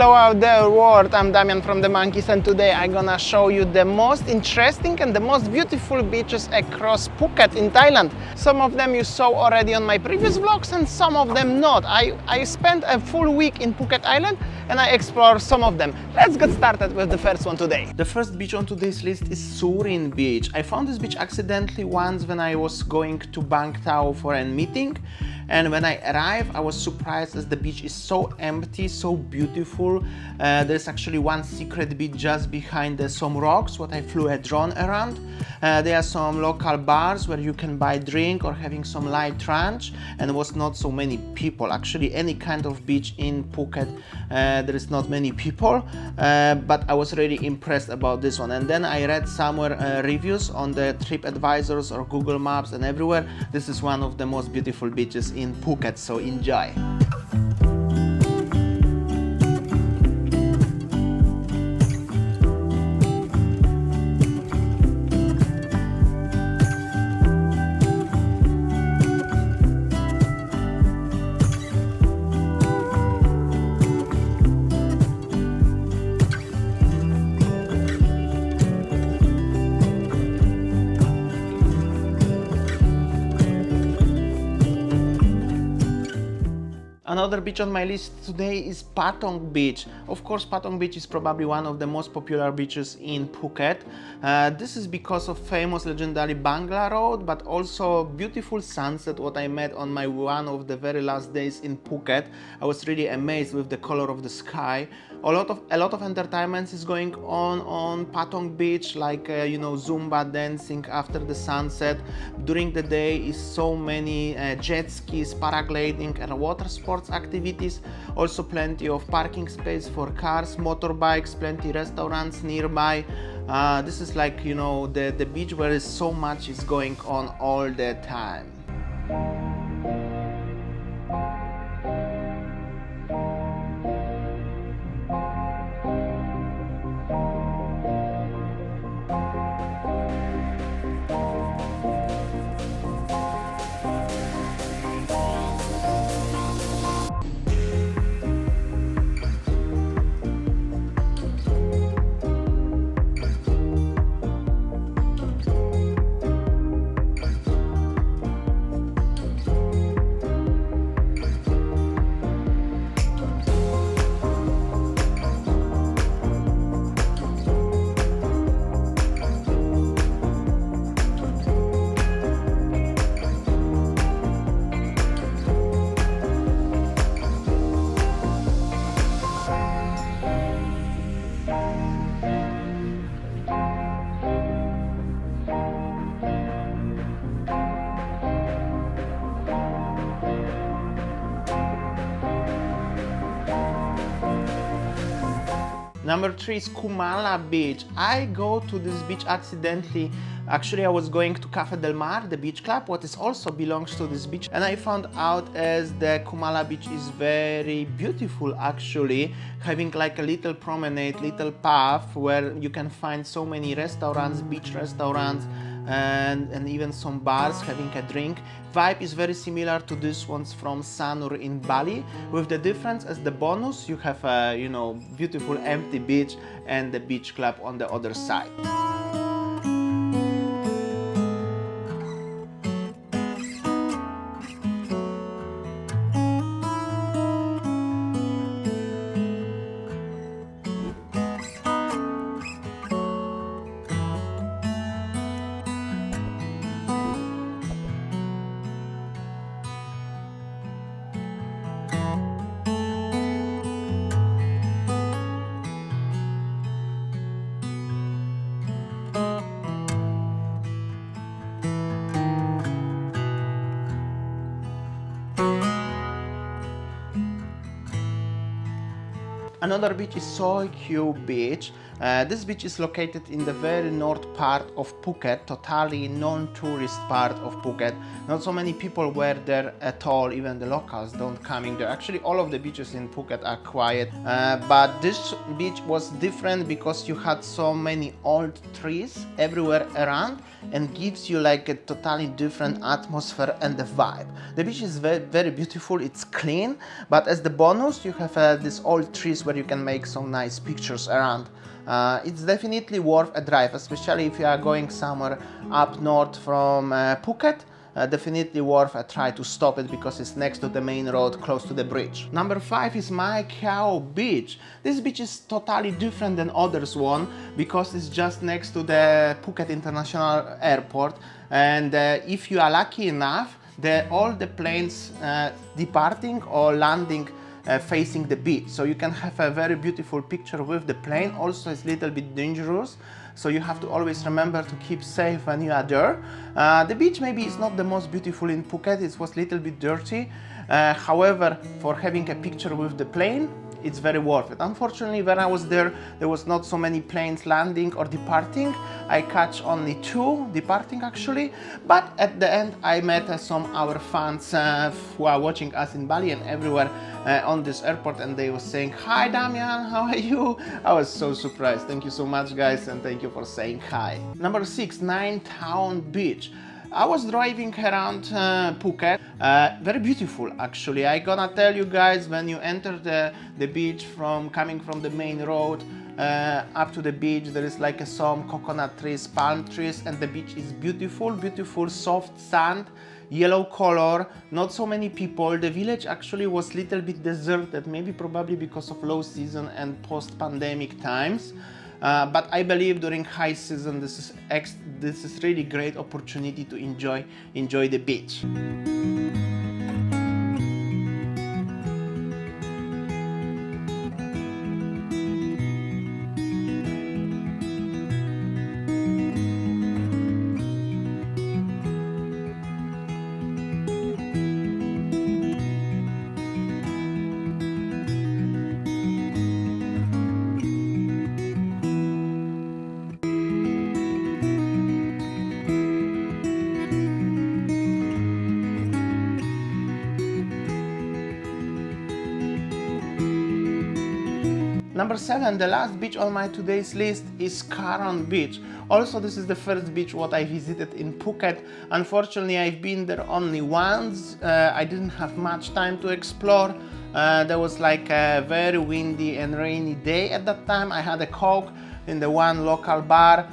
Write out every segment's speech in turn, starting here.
Hello out there world, I'm Damian from TheMonkeys, and today I'm gonna show you the most interesting and the most beautiful beaches across Phuket in Thailand. Some of them you saw already on my previous vlogs and some of them not. I spent a full week in Phuket Island and I explored some of them. Let's get started with the first one today. The first beach on today's list is Surin beach. I found this beach accidentally once when I was going to Mai Khao for a meeting. And when I arrived, I was surprised as the beach is so empty, so beautiful. There's actually one secret beach just behind some rocks, what I flew a drone around. There are some local bars where you can buy drink or having some light lunch, and there was not so many people. Actually, any kind of beach in Phuket, there is not many people, but I was really impressed about this one. And then I read somewhere reviews on the TripAdvisors or Google Maps and everywhere. This is one of the most beautiful beaches in Phuket, so enjoy. Another beach on my list today is Patong beach. Of course, Patong beach is probably one of the most popular beaches in Phuket. This is because of famous legendary Bangla Road, but also beautiful sunset what I met on my one of the very last days in Phuket. I was really amazed with the color of the sky. A lot of entertainment is going on Patong beach, like Zumba dancing after the sunset. During the day is so many jet skis, paragliding and water sports activities. Also plenty of parking space for cars, motorbikes, plenty restaurants nearby. This is like the beach where so much is going on all the time. Number 3 is Kamala beach. I go to this beach accidentally. Actually, I was going to Cafe Del Mar, the beach club, what is also belongs to this beach, and I found out as the Kamala beach is very beautiful actually, having like a little promenade, little path where you can find so many restaurants, beach restaurants, and even some bars having a drink. Vibe is very similar to this ones from Sanur in Bali, with the difference as the bonus you have a beautiful empty beach and the beach club on the other side. Another beach is Sai Kaew beach. This beach is located in the very north part of Phuket, totally non-tourist part of Phuket. Not so many people were there at all, even the locals don't coming there. Actually, all of the beaches in Phuket are quiet, but this beach was different because you had so many old trees everywhere around and gives you like a totally different atmosphere and the vibe. The beach is very, very beautiful, it's clean, but as the bonus you have these old trees where where you can make some nice pictures around. It's definitely worth a drive, especially if you are going somewhere up north from Phuket. Definitely worth a try to stop it because it's next to the main road, close to the bridge. Number 5 is Mai Khao beach. This beach is totally different than others one because it's just next to the Phuket International Airport, and if you are lucky enough, all the planes departing or landing facing the beach, so you can have a very beautiful picture with the plane. Also, it's a little bit dangerous, so you have to always remember to keep safe when you are there. The beach maybe is not the most beautiful in Phuket, it was a little bit dirty. However, for having a picture with the plane, it's very worth it. Unfortunately, when I was there was not so many planes landing or departing. I catch only 2 departing actually, but at the end I met some our fans who are watching us in Bali and everywhere on this airport, and they were saying, "Hi Damian, how are you?" I was so surprised. Thank you so much guys, and thank you for saying hi. Number 6, Thon beach. I was driving around Phuket, very beautiful actually. I gonna tell you guys, when you enter the beach coming from the main road up to the beach, there is like some coconut trees, palm trees, and the beach is beautiful, beautiful soft sand, yellow color, not so many people. The village actually was little bit deserted, maybe probably because of low season and post-pandemic times. But I believe during high season this is really great opportunity to enjoy the beach. Number 7, the last beach on my today's list is Karon beach. Also, this is the first beach what I visited in Phuket. Unfortunately, I've been there only once. I didn't have much time to explore. There was like a very windy and rainy day at that time. I had a Coke in the one local bar.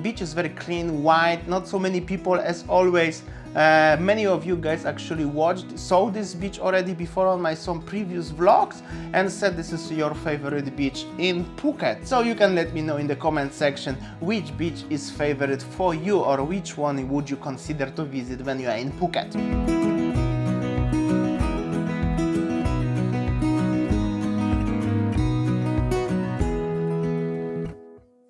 Beach is very clean, white, not so many people as always. Many of you guys actually saw this beach already before on my some previous vlogs and said this is your favorite beach in Phuket. So you can let me know in the comment section which beach is favorite for you, or which one would you consider to visit when you are in Phuket.